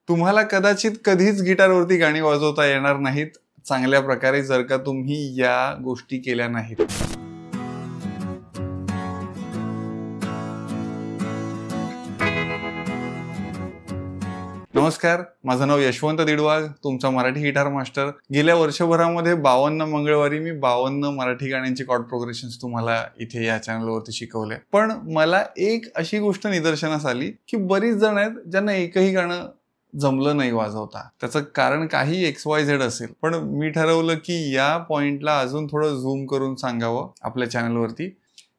तुम्हाला कदाचित कधीच गिटारवरती गाणी वाजवता येणार नाहीत चांगल्या प्रकारे जर का तुम्ही या गोष्टी केल्या नाहीत. नमस्कार, माझं नाव यशवंत दिडवाग, तुमचा मराठी गिटार मास्टर. गेल्या वर्षभरामध्ये 52 मंगळवारी मी 52 मराठी गाण्यांची कॉर्ड प्रोग्रेशन्स तुम्हाला इथे या चॅनलवरती शिकवले. पण मला एक अशी गोष्ट निदर्शनास आली की बरीच जण आहेत ज्यांना एकही गाणं जमलं नाही वाजवता. त्याचं कारण काही XYZ असेल, पण मी ठरवलं की या पॉइंटला अजून थोडं झूम करून सांगावं आपल्या चॅनलवरती.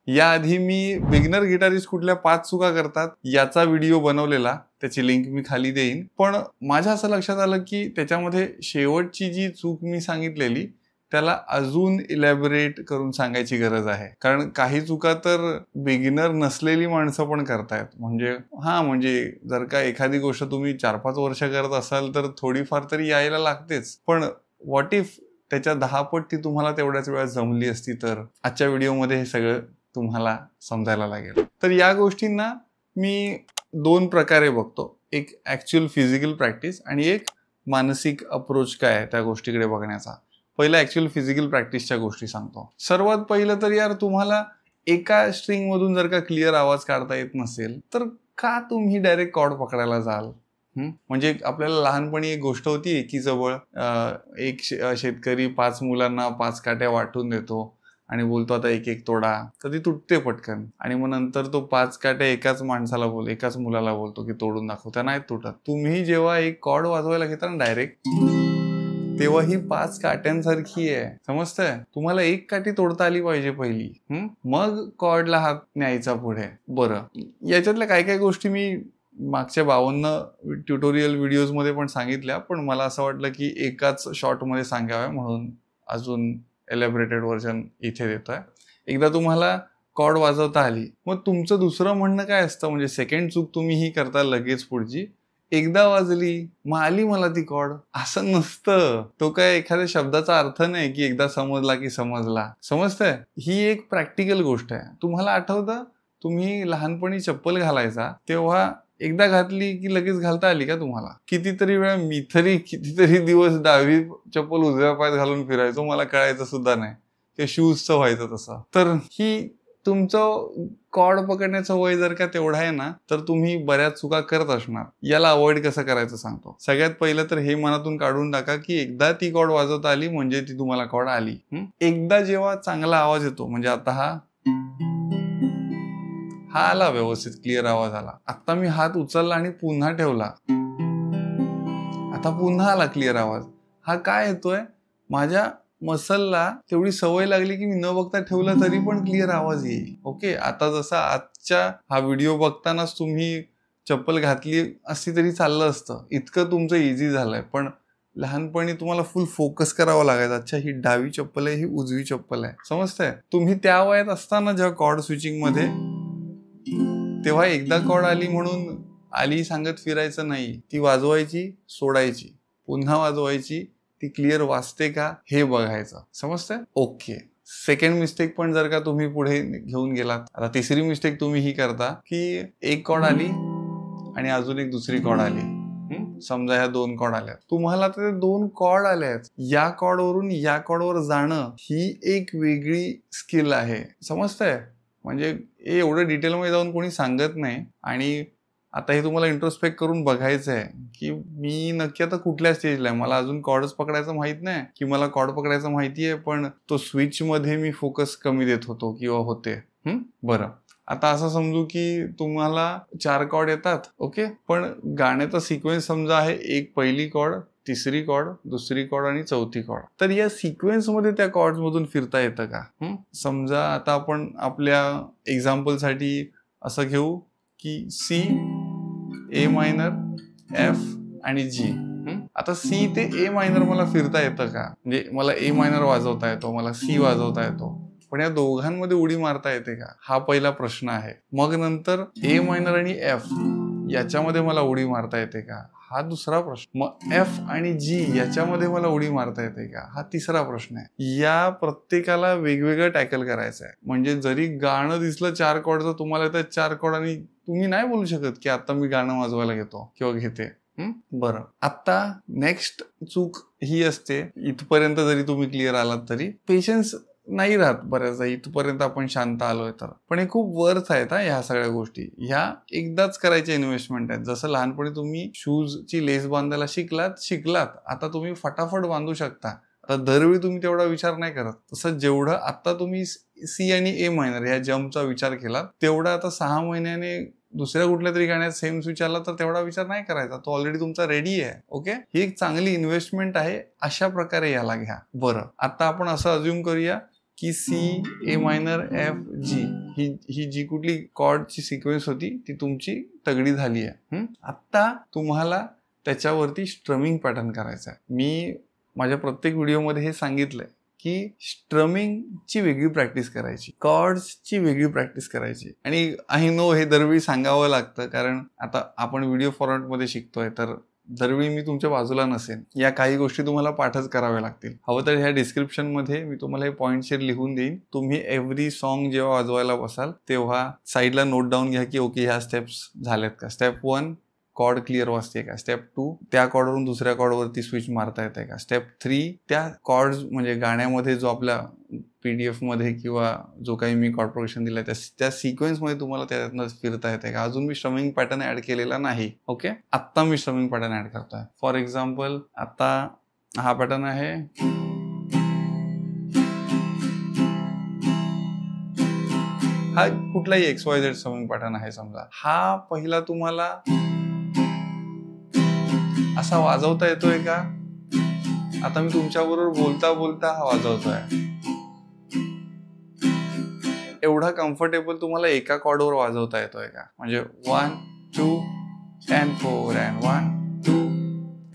याआधी मी बिगिनर गिटारिस्ट कुठल्या 5 चुका करतात याचा व्हिडिओ बनवलेला, त्याची लिंक मी खाली देईन. पण माझ्या असं लक्षात आलं की त्याच्यामध्ये शेवटची जी चूक मी सांगितलेली त्याला अजून इलॅबोरेट करून सांगायची गरज आहे. कारण काही चुका तर बिगिनर नसलेली माणसं पण करतायत. म्हणजे जर का एखादी गोष्ट तुम्ही 4-5 वर्ष करत असाल तर थोडीफार तरी यायला लागतेच. पण व्हॉट इफ त्याच्या 10 पट ती तुम्हाला तेवढ्याच वेळात जमली असती तर? आजच्या व्हिडिओमध्ये हे सगळं तुम्हाला समजायला लागेल. तर या गोष्टींना मी 2 प्रकारे बघतो. एक ऍक्च्युअल फिजिकल प्रॅक्टिस आणि एक मानसिक अप्रोच काय आहे त्या गोष्टीकडे बघण्याचा. पहिलं ऍक्च्युअल फिजिकल प्रॅक्टिसच्या गोष्टी सांगतो. सर्वात पहिलं तर यार, तुम्हाला एका स्ट्रिंग मधून जर का क्लिअर आवाज काढता येत नसेल तर का तुम्ही डायरेक्ट कॉर्ड पकडायला जाल? म्हणजे आपल्याला लहानपणी एक गोष्ट होती, एकीजवळ एक शेतकरी 5 मुलांना 5 काट्या वाटून देतो आणि बोलतो आता एक एक तोडा, तर ती तुटते पटकन. आणि मग नंतर तो 5 काट्या एकाच मुलाला बोलतो की तोडून दाखव, त्या नाही तुटत. तुम्ही जेव्हा एक कॉर्ड वाजवायला घेता ना डायरेक्ट, तेव्हा ही 5 काट्यांसारखी आहे. समजतंय? तुम्हाला एक काठी तोडता आली पाहिजे पहिली, मग कॉर्डला हात न्यायचा पुढे. बरं, याच्यातल्या काय काय गोष्टी मी मागच्या 52 ट्युटोरियल व्हिडिओज मध्ये पण सांगितल्या, पण मला असं वाटलं की एकाच शॉर्ट मध्ये सांगाव्या म्हणून अजून एलॅबोरेटेड व्हर्जन इथे देतोय. एकदा तुम्हाला कॉर्ड वाजवता आली, मग तुमचं दुसरं म्हणणं काय असतं, म्हणजे सेकंड चूक तुम्ही ही करता लगेच पुढची, एकदा वाजली मग आली मला ती कॉर्ड, असं नसतं. तो काय एखाद्या शब्दाचा अर्थ नाही की एकदा समजला की समजला. समजतंय? ही एक प्रॅक्टिकल गोष्ट आहे. तुम्हाला आठवतं, तुम्ही लहानपणी चप्पल घालायचा तेव्हा एकदा घातली की लगेच घालता आली का तुम्हाला? कितीतरी वेळा मी तरी कितीतरी दिवस 10वी चप्पल उजव्या पायात घालून फिरायचो, मला कळायचं सुद्धा नाही ते शूजचं व्हायचं तसं. तर ही तुमचं कॉर्ड पकडण्याचं वय जर का तेवढं आहे ना, तर तुम्ही बऱ्याच चुका करत असणार. याला अवॉइड कसं करायचं सांगतो. सगळ्यात पहिलं तर हे मनातून काढून टाका की एकदा ती कॉर्ड वाजवता आली म्हणजे ती तुम्हाला कॉर्ड आली. एकदा जेव्हा चांगला आवाज येतो, म्हणजे आता हा आला, व्यवस्थित क्लिअर आवाज आला. आता मी हात उचलला आणि पुन्हा ठेवला, आता पुन्हा आला क्लिअर आवाज. हा काय येतोय? माझ्या मसलला तेवढी सवय लागली की मी न बघता ठेवलं तरी पण क्लिअर आवाज येईल. ओके, आता जसा आजच्या हा व्हिडिओ बघतानाच तुम्ही चप्पल घातली असती तरी चाललं असतं, इतकं तुमचं इझी झालंय. पण लहानपणी तुम्हाला फुल फोकस करावा लागायचा. अच्छा, ही डावी चप्पल आहे, ही उजवी चप्पल आहे. समजतंय? तुम्ही त्या वयात असताना जेव्हा कॉर्ड स्विचिंग मध्ये, तेव्हा एकदा कॉर्ड आली म्हणून आली सांगत फिरायचं नाही. ती वाजवायची, सोडायची, पुन्हा वाजवायची, ती क्लिअर वाजते का हे बघायचं. समजतंय? ओके. सेकंड मिस्टेक पण जर का तुम्ही पुढे घेऊन गेलात, आता तिसरी मिस्टेक तुम्ही ही करता की एक कॉर्ड आली आणि अजून एक दुसरी कॉर्ड आली. समजा ह्या 2 कॉर्ड आल्या, तुम्हाला ते 2 कॉर्ड आल्यात, या कॉर्डवरून या कॉर्डवर जाणं ही एक वेगळी स्किल आहे. समजतंय? म्हणजे एवढं डिटेलमध्ये जाऊन कोणी सांगत नाही. आणि आता हे तुम्हाला इंट्रोस्पेक्ट करून बघायचं आहे की मी नक्की आता कुठल्या स्टेजला आहे. मला अजून कॉर्डच पकडायचं माहित नाही की मला कॉर्ड पकडायचं माहिती आहे, पण तो स्विच मध्ये मी फोकस कमी देत होतो किंवा होते. बरं, आता असं समजू की तुम्हाला 4 कॉर्ड येतात. ओके, पण गाण्याचा सिक्वेन्स समजा आहे, एक पहिली कॉर्ड, तिसरी कॉर्ड, दुसरी कॉर्ड आणि चौथी कॉर्ड. तर या सिक्वेन्स मध्ये त्या कॉर्ड्स मधून फिरता येतं का? समजा आता आपण आपल्या एक्झाम्पल साठी असं घेऊ की सी, ए मायनर, एफ आणि जी. आता सी ते ए मायनर मला फिरता येतं का? म्हणजे मला ए मायनर वाजवता येतो, मला सी वाजवता येतो, पण या दोघांमध्ये उडी मारता येते का? हा पहिला प्रश्न आहे. मग नंतर ए मायनर आणि एफ याच्यामध्ये मला उडी मारता येते का? हा दुसरा प्रश्न. मग एफ आणि जी याच्यामध्ये मला उडी मारता येते का? हा तिसरा प्रश्न आहे. या प्रत्येकाला वेगवेगळं टॅकल करायचं आहे. म्हणजे जरी गाणं दिसलं 4 कॉर्डचं, तुम्हाला येतात 4 कॉर्ड आणि तुम्ही नाही बोलू शकत की आता मी गाणं वाजवायला घेतो किंवा घेते. बरं, आता नेक्स्ट चूक ही असते, इथपर्यंत जरी तुम्ही क्लिअर आलात तरी पेशन्स नाही राहत बऱ्याचदा, इथपर्यंत आपण शांत आलोय तर. पण हे खूप वर्थ आहेत ह्या सगळ्या गोष्टी. ह्या एकदाच करायच्या इन्व्हेस्टमेंट आहेत. जसं लहानपणी तुम्ही शूजची लेस बांधायला शिकलात, आता तुम्ही फटाफट बांधू शकता. आता दरवेळी तुम्ही तेवढा विचार नाही करत. तसं जेवढं आता तुम्ही सी आणि ए मायनर ह्या जम्पचा विचार केला, तेवढा आता 6 महिन्याने दुसऱ्या कुठल्या तरी गाण्यात सेम स्विच आला तर तेवढा विचार नाही करायचा. तो ऑलरेडी तुमचा रेडी आहे. ओके, ही एक चांगली इन्व्हेस्टमेंट आहे. अशा प्रकारे याला घ्या. बरं, आता आपण असं अज्युम करूया की सी, ए मायनर, एफ, जी ही जी कुठली कॉर्डची सिक्वेन्स होती ती तुमची तगडी झाली आहे. आता तुम्हाला त्याच्यावरती स्ट्रमिंग पॅटर्न करायचा आहे. मी माझ्या प्रत्येक व्हिडिओमध्ये हे सांगितलंय की स्ट्रमिंगची वेगळी प्रॅक्टिस करायची, कॉर्ड्सची वेगळी प्रॅक्टिस करायची. आणि आय नो हे दरवेळी सांगावं लागतं, कारण आता आपण व्हिडिओ फॉर्मॅटमध्ये शिकतोय तर दरवेळी मी तुमच्या बाजूला नसेन. या काही गोष्टी तुम्हाला पाठच कराव्या लागतील. हवं तर ह्या डिस्क्रिप्शनमध्ये मी तुम्हाला हे पॉईंटशीर लिहून देईन. तुम्ही एव्हरी सॉन्ग जेव्हा वाजवायला बसाल तेव्हा साईडला नोट डाऊन घ्या की ओके ह्या स्टेप्स झाल्यात का. स्टेप 1 कॉर्ड क्लिअर वाजते का. स्टेप 2 त्या कॉर्डवरून दुसऱ्या कॉर्डवरती स्विच मारता येते का. स्टेप 3 त्या कॉर्ड म्हणजे गाण्यामध्ये जो आपल्या PDF मध्ये किंवा जो काही मी कॉर्ड प्रोग्रेशन दिलाय त्या सिक्वेन्समध्ये तुम्हाला त्यातनं फिरता येते का. अजून मी स्ट्रमिंग पॅटर्न ऍड केलेला नाही. ओके, आत्ता मी स्ट्रमिंग पॅटर्न ऍड करतोय. फॉर एक्झाम्पल आता हा पॅटर्न आहे. हा कुठलाही XYZ स्ट्रमिंग पॅटर्न आहे समजा. हा पहिला तुम्हाला असा वाजवता येतोय का. आता मी तुमच्याबरोबर बोलता बोलता हा वाजवतोय. एवढा कम्फर्टेबल तुम्हाला एका कॉर्डवर वाजवता येतोय का. म्हणजे 1 2 and 4 and 1 2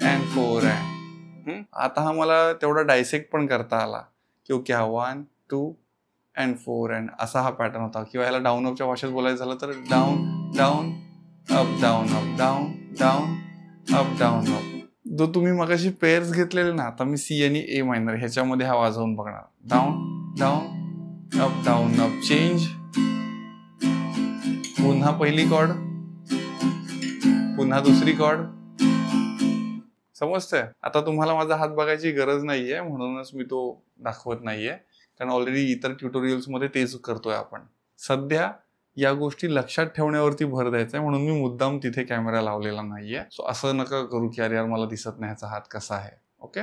and 4 and आता हा मला तेवढा डायसेक्ट पण करता आला की ओके हा 1 2 and 4 and असा हा पॅटर्न होता. किंवा याला डाऊन अपच्या भाषेत बोलायचं झालं तर down down up down up down down up down up. जो तुम्ही मगाशी पेअर्स घेतलेले ना, आता मी सी आणि ए मायनर ह्याच्यामध्ये हा वाजवून बघणार. Down down up down up change. पुन्हा पहिली कॉर्ड, पुन्हा दुसरी कॉर्ड. समजतंय. आता तुम्हाला माझा हात बघायची गरज नाहीये म्हणूनच मी तो दाखवत नाहीये, कारण ऑलरेडी इतर ट्युटोरियल्स मध्ये तेच करतोय आपण. सध्या या गोष्टी लक्षात ठेवण्यावरती भर द्यायचा आहे म्हणून मी मुद्दाम तिथे कॅमेरा लावलेला नाहीये. सो असं नका करू की अरे यार मला दिसत नाही ह्याचा हात कसा आहे. ओके,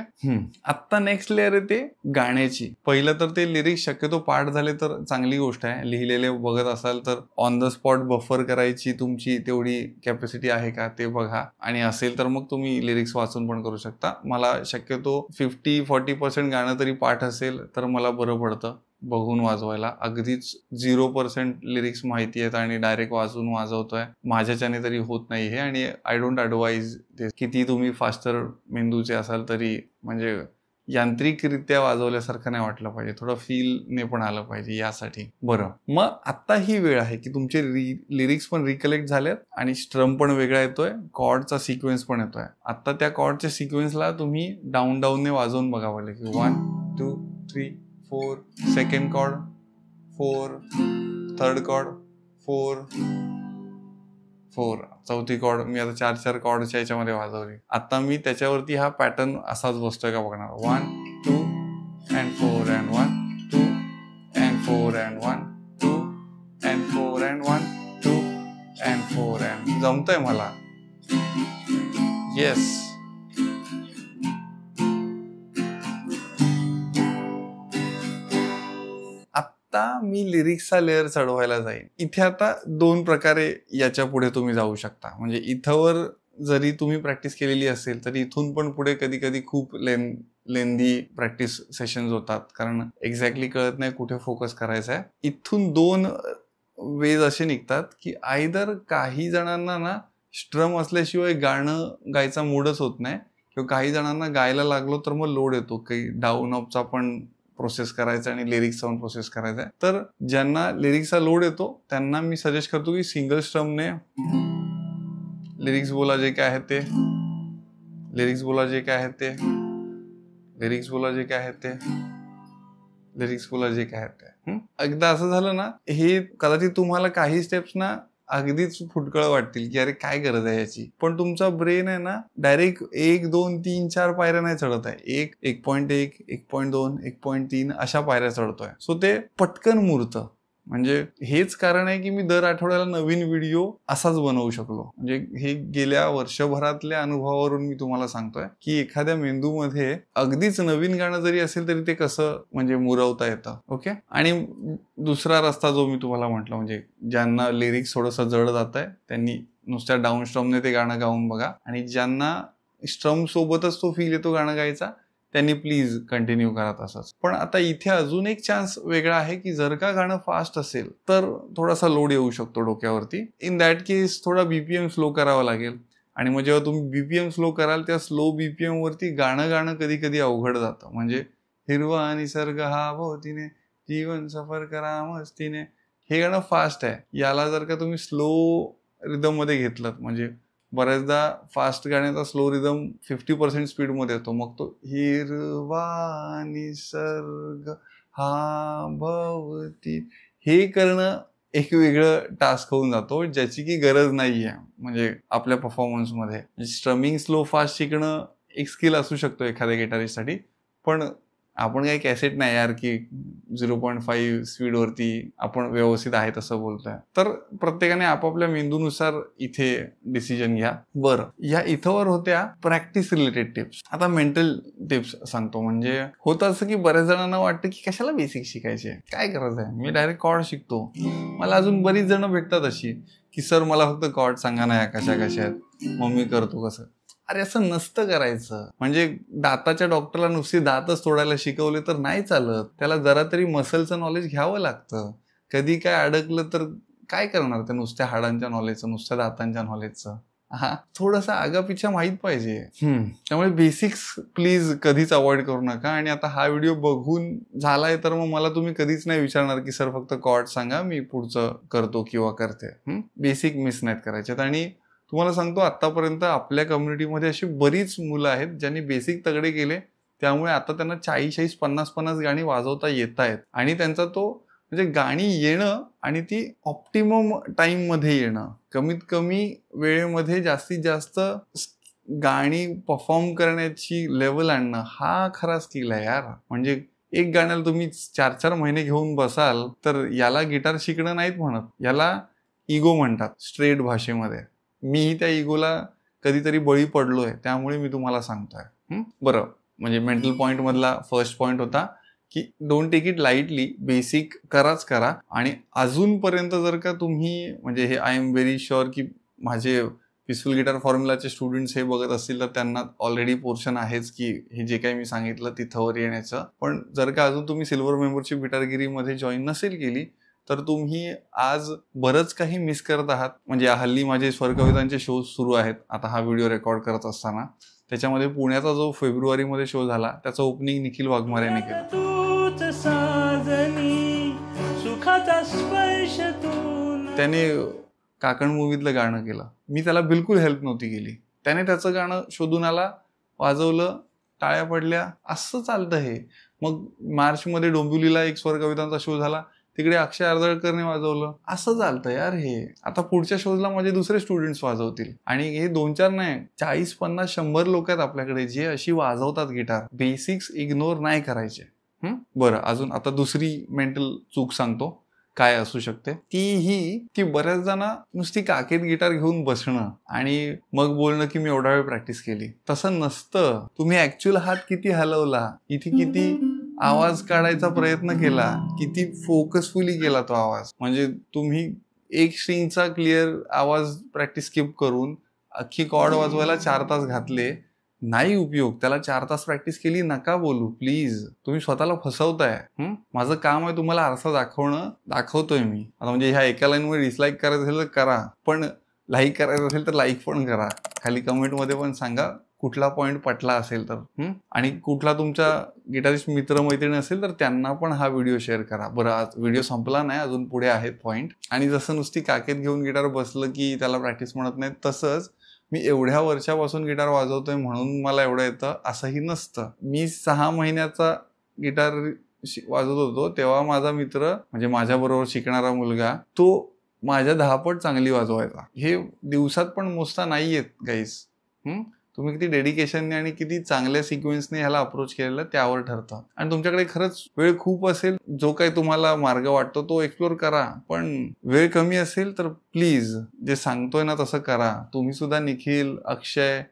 आता नेक्स्ट लेअर येते गाण्याची. पहिलं तर ते लिरिक्स शक्यतो पाठ झाले तर चांगली गोष्ट आहे. लिहिलेले बघत असाल तर ऑन द स्पॉट बफर करायची तुमची तेवढी कॅपॅसिटी आहे का ते बघा. आणि असेल तर मग तुम्ही लिरिक्स वाचून पण करू शकता. मला शक्यतो 50-40% गाणं तरी पाठ असेल तर मला बरं पडतं बघून वाजवायला. अगदीच 0% लिरिक्स माहिती आहेत आणि डायरेक्ट वाजवतोय माझ्याच्याने तरी होत नाही हे. आणि आय डोंट ॲडवाइज किती तुम्ही फास्टर मेंदूचे असाल तरी, म्हणजे यांत्रिकरित्या वाजवल्यासारखं नाही वाटलं पाहिजे, थोडं फीलने पण आलं पाहिजे यासाठी. बरं, मग आता ही वेळ आहे की तुमचे लिरिक्स पण रिकलेक्ट झालेत आणि स्ट्रम पण वेगळा येतोय, कॉर्डचा सिक्वेन्स पण येतोय. आता त्या कॉर्डच्या सिक्वेन्सला तुम्ही डाऊन डाऊनने वाजवून बघावं लागेल की 1 2 3 4 सेकंड कॉर्ड 4 थर्ड कॉर्ड 4 4 चौथी कॉर्ड. मी आता 4 कॉर्डच्या याच्यामध्ये वाजवली. आता मी त्याच्यावरती हा पॅटर्न असाच बसतोय का बघणार. 1 2 and 4 and 1 2 and 4 and 1 2 and 4 and 1 2 and 4 and जमतंय मला. येस. आता मी लिरिक्सचा लेअर चढवायला जाईन. इथे आता 2 प्रकारे याच्या पुढे तुम्ही जाऊ शकता. म्हणजे इथवर जरी तुम्ही प्रॅक्टिस केलेली असेल तरी इथून पण पुढे कधी कधी खूप लेंदी प्रॅक्टिस सेशन्स होतात, कारण एक्झॅक्टली कळत नाही कुठे फोकस करायचा आहे. इथून 2 वेज असे निघतात की आयदर काही जणांना ना स्ट्रम असल्याशिवाय गाणं गायचा मूडच होत नाही, किंवा काही जणांना गायला लागलो तर मग लोड येतो, काही डाऊन अपचा पण प्रोसेस करायचा आणि लिरिक्सचा पण प्रोसेस करायचा. तर ज्यांना लिरिक्सचा लोड येतो त्यांना मी सजेस्ट करतो की सिंगल स्ट्रमने लिरिक्स बोला जे काय आहे ते, लिरिक्स बोला जे काय आहे ते, लिरिक्स बोला जे काय आहे ते, लिरिक्स बोला जे काय आहे ते. एकदा असं झालं ना, हे कदाचित तुम्हाला काही स्टेप्स ना अगदीच फुटकळ वाटतील की अरे काय गरज आहे याची, पण तुमचा ब्रेन आहे ना डायरेक्ट 1, 2, 3, 4 पायऱ्या नाही चढत आहे, 1.1, 1.2, 1.3 अशा पायऱ्या चढतोय. सो ते पटकन मुरतं. म्हणजे हेच कारण आहे की मी दर आठवड्याला नवीन व्हिडिओ असाच बनवू शकलो. म्हणजे हे गेल्या वर्षभरातल्या अनुभवावरून मी तुम्हाला सांगतोय की एखाद्या मेंदूमध्ये अगदीच नवीन गाणं जरी असेल तरी ते कसं म्हणजे मुरवता येतं. ओके. आणि दुसरा रस्ता जो मी तुम्हाला म्हटलं, म्हणजे ज्यांना लिरिक्स थोडंसं जड जात आहे त्यांनी नुसत्या डाऊन स्ट्रमने ते गाणं गाऊन बघा, आणि ज्यांना स्ट्रम सोबतच तो फील येतो गाणं गायचा त्यांनी प्लीज कंटिन्यू करा तसंच. पण आता इथे अजून एक चान्स वेगळा आहे की जर का गाणं फास्ट असेल तर थोडासा लोड येऊ शकतो डोक्यावरती. इन दॅट केस थोडा बीपीएम स्लो करावा लागेल, आणि मग जेव्हा तुम्ही बीपीएम स्लो कराल त्या स्लो बीपीएम वरती गाणं कधी कधी अवघड जातं. म्हणजे हिरवा निसर्ग हा भोवतीने जीवन सफर करा मस्तीने, हे गाणं फास्ट आहे. याला जर का तुम्ही स्लो रिदम मध्ये घेतलं, म्हणजे बऱ्याचदा फास्ट गाण्याचा स्लो रिदम 50% स्पीडमध्ये येतो, मग तो हिरवा निसर्ग हा भवती हे करणं एक वेगळं टास्क होऊन जातो, ज्याची की गरज नाहीये म्हणजे आपल्या परफॉर्मन्समध्ये. स्ट्रमिंग स्लो फास्ट शिकणं एक स्किल असू शकतो एखाद्या गिटारिस्टसाठी, पण आपण काही कॅसेट नाही यार की 0.5 स्पीडवरती आपण व्यवस्थित आहे तसं बोलतोय. तर प्रत्येकाने आपापल्या मेंदूनुसार इथे डिसिजन घ्या. बरं, या इथंवर होत्या प्रॅक्टिस रिलेटेड टिप्स. आता मेंटल टिप्स सांगतो. म्हणजे होतं असं की बऱ्याच जणांना वाटतं की कशाला बेसिक शिकायचे, काय गरज आहे, मी डायरेक्ट कॉर्ड शिकतो. मला अजून बरीच जण भेटतात अशी की सर मला फक्त कॉर्ड सांगा ना या कशा आहेत, मग मी करतो कसं. अरे असं नसतं करायचं. म्हणजे दाताच्या डॉक्टरला नुसती दातच तोडायला शिकवले तर नाही चालत, त्याला जरा तरी मसलचं नॉलेज घ्यावं लागतं. कधी काय अडकलं तर काय करणार त्या नुसत्या हाडांच्या नॉलेजचं, नुसत्या दातांच्या नॉलेजचं. हा थोडंसं आगापिछा माहित पाहिजे. त्यामुळे बेसिक्स प्लीज कधीच अवॉइड करू नका. आणि आता हा व्हिडिओ बघून झालाय तर मग मला तुम्ही कधीच नाही विचारणार की सर फक्त कॉर्ड सांगा, मी पुढचं करतो किंवा करते. बेसिक मिस नाहीत करायचे. आणि तुम्हाला सांगतो आतापर्यंत आपल्या कम्युनिटीमध्ये अशी बरीच मुलं आहेत ज्यांनी बेसिक तगडे केले, त्यामुळे आता त्यांना 40-40, 50-50 गाणी वाजवता येत आहेत. आणि त्यांचा तो म्हणजे गाणी येणं आणि ती ऑप्टिमम टाइम मध्ये येणं, कमीत कमी वेळेमध्ये जास्तीत जास्त गाणी परफॉर्म करण्याची लेवल आणणं, हा खरा स्किल आहे यार. म्हणजे एक गाण्याला तुम्ही 4-4 महिने घेऊन बसाल तर याला गिटार शिकणं नाहीत म्हणत, याला इगो म्हणतात स्ट्रेट भाषेमध्ये. मीही त्या इगोला कधीतरी बळी पडलोय, त्यामुळे मी तुम्हाला सांगतोय. बरं, म्हणजे मेंटल पॉइंट मधला फर्स्ट पॉइंट होता की don't take it lightly, basic कराच करा. आणि अजूनपर्यंत जर का तुम्ही म्हणजे हे आय एम व्हेरी शुअर की माझे पीसफुल गिटार फॉर्म्युलाचे स्टुडंट्स हे बघत असतील तर त्यांना ऑलरेडी पोर्शन आहेच की हे जे काही मी सांगितलं तिथंवर येण्याचं. पण जर का अजून तुम्ही सिल्वर मेंबरशिप गिटारगिरीमध्ये जॉईन नसेल केली तर तुम्ही आज बरंच काही मिस करत आहात. म्हणजे हल्ली माझे स्वरकवितांचे शोज सुरू आहेत. आता हा व्हिडिओ रेकॉर्ड करत असताना त्याच्यामध्ये पुण्याचा जो फेब्रुवारीमध्ये शो झाला त्याचं ओपनिंग निखिल वाघमारे यांनी केलं. त्याने काकण मूवीतलं गाणं केलं. मी त्याला बिलकुल हेल्प नव्हती केली. त्याने त्याचं गाणं शोधून आला, वाजवलं, टाळ्या पडल्या, असं चालतं हे. मग मार्चमध्ये डोंबिवलीला एक स्वरकवितांचा शो झाला, तिकडे अक्षय आर्दळकरने वाजवलं, असं चालतं यार हे. आता पुढच्या शोजला माझे दुसरे स्टुडंट्स वाजवतील. आणि हे 2-4 नाही, 40, 50, 100 लोक आहेत आपल्याकडे जे अशी वाजवतात गिटार. बेसिक्स इग्नोर नाही करायचे. बरं, अजून आता दुसरी मेंटल चूक सांगतो काय असू शकते. ती ही की बऱ्याच जण नुसती काकेत गिटार घेऊन बसणं आणि मग बोलणं की मी एवढा वेळ प्रॅक्टिस केली. तसं नसतं. तुम्ही ऍक्च्युअल हात किती हलवला, इथे किती आवाज काढायचा प्रयत्न केला, किती फोकसफुली केला तो आवाज. म्हणजे तुम्ही एक स्ट्रिंगचा क्लिअर आवाज प्रॅक्टिस स्किप करून अख्खी कॉर्ड वाजवायला 4 तास घातले, नाही उपयोग. त्याला 4 तास प्रॅक्टिस केली नका बोलू प्लीज. तुम्ही स्वतःला फसवताय. माझं काम आहे तुम्हाला आरसा दाखवणं, दाखवतोय मी. आता म्हणजे ह्या एका लाईनवर डिसलाईक करायचं असेल तर करा, पण लाईक करायचं असेल तर लाईक पण करा. खाली कमेंटमध्ये पण सांगा कुठला पॉईंट पटला असेल तर. आणि कुठला तुमचा गिटारिस्ट मित्र मैत्रिणी असेल तर त्यांना पण हा व्हिडिओ शेअर करा. बरं, आज व्हिडिओ संपला नाही, अजून पुढे आहेत पॉईंट. आणि जसं नुसती काकेत घेऊन गिटार बसलं की त्याला प्रॅक्टिस म्हणत नाही, तसंच मी एवढ्या वर्षापासून गिटार वाजवतोय म्हणून मला एवढं येतं असंही नसतं. मी 6 महिन्याचा गिटार वाजवत होतो तेव्हा माझा मित्र म्हणजे माझ्या बरोबर शिकणारा मुलगा तो माझ्या 10 पट चांगली वाजवायचा. हे दिवसात पण मोजता नाही येत गाईस. तुम्ही किती डेडिकेशनने आणि किती चांगल्या सिक्वेन्सने ह्याला अप्रोच केलेलं त्यावर ठरतं. आणि तुमच्याकडे खरंच वेळ खूप असेल, जो काही तुम्हाला मार्ग वाटतो तो एक्सप्लोर करा. पण वेळ कमी असेल तर प्लीज जे सांगतोय ना तसं करा. तुम्ही सुद्धा निखिल, अक्षय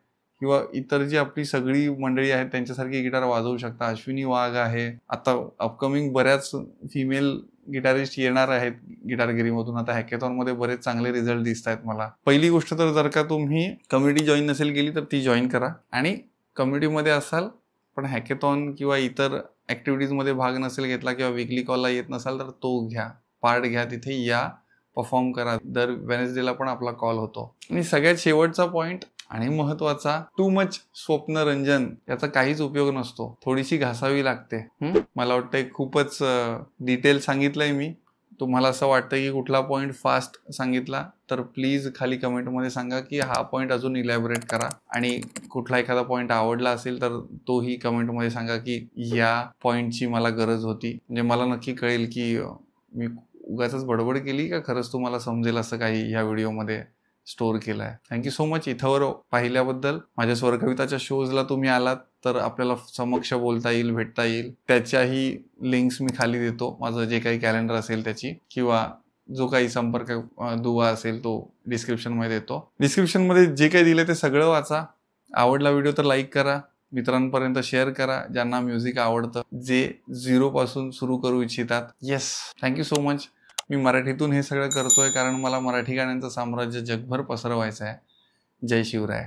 किंवा इतर जी आपली सगळी मंडळी आहेत त्यांच्यासारखी गिटार वाजवू शकता. अश्विनी वाघ आहे, आता अपकमिंग बऱ्याच फिमेल गिटारिस्ट येणार आहेत गिटारगिरीमधून. आता हॅकेथॉनमध्ये बरेच चांगले रिझल्ट दिसत आहेत मला. पहिली गोष्ट तर जर का तुम्ही कम्युनिटी जॉईन नसेल केली तर ती जॉईन करा. आणि कम्युनिटीमध्ये असाल पण हॅकेथॉन किंवा इतर ॲक्टिव्हिटीजमध्ये भाग नसेल घेतला किंवा वीकली कॉलला येत नसाल तर तो घ्या, पार्ट घ्या, तिथे या, परफॉर्म करा. दर वेनेसडेला पण आपला कॉल होतो. आणि सगळ्यात शेवटचा पॉईंट आणि महत्वाचा, टू मच स्वप्नरंजन याचा काहीच उपयोग नसतो. थोडीशी घासावी लागते. मला वाटतंय खूपच डिटेल सांगितलंय मी. तुम्हाला असं वाटतं की कुठला पॉईंट फास्ट सांगितला तर प्लीज खाली कमेंटमध्ये सांगा की हा पॉईंट अजून इलॅबोरेट करा. आणि कुठला एखादा पॉईंट आवडला असेल तर तोही कमेंटमध्ये सांगा की या पॉईंटची मला गरज होती. म्हणजे मला नक्की कळेल की मी उगाचच बडबड केली का खरंच तुम्हाला समजेल असं काही या व्हिडिओमध्ये स्टोअर केलाय. थँक्यू सो मच इथवर पाहिल्याबद्दल. माझ्या स्वरकविताच्या शोजला तुम्ही आलात तर आपल्याला समक्ष बोलता येईल, भेटता येईल. त्याच्याही लिंक्स मी खाली देतो. माझं जे काही कॅलेंडर असेल त्याची, किंवा जो काही संपर्क दुवा असेल तो डिस्क्रिप्शनमध्ये देतो. डिस्क्रिप्शनमध्ये जे काही दिलं ते सगळं वाचा. आवडला व्हिडिओ तर लाईक करा, मित्रांपर्यंत शेअर करा ज्यांना म्युझिक आवडतं, जे 0 पासून सुरू करू इच्छितात. Yes, thank you so much. मी मराठीतून हे सगळं करतोय कारण मला मराठी गाण्यांचं साम्राज्य जगभर पसरवायचं आहे. जय शिवराय.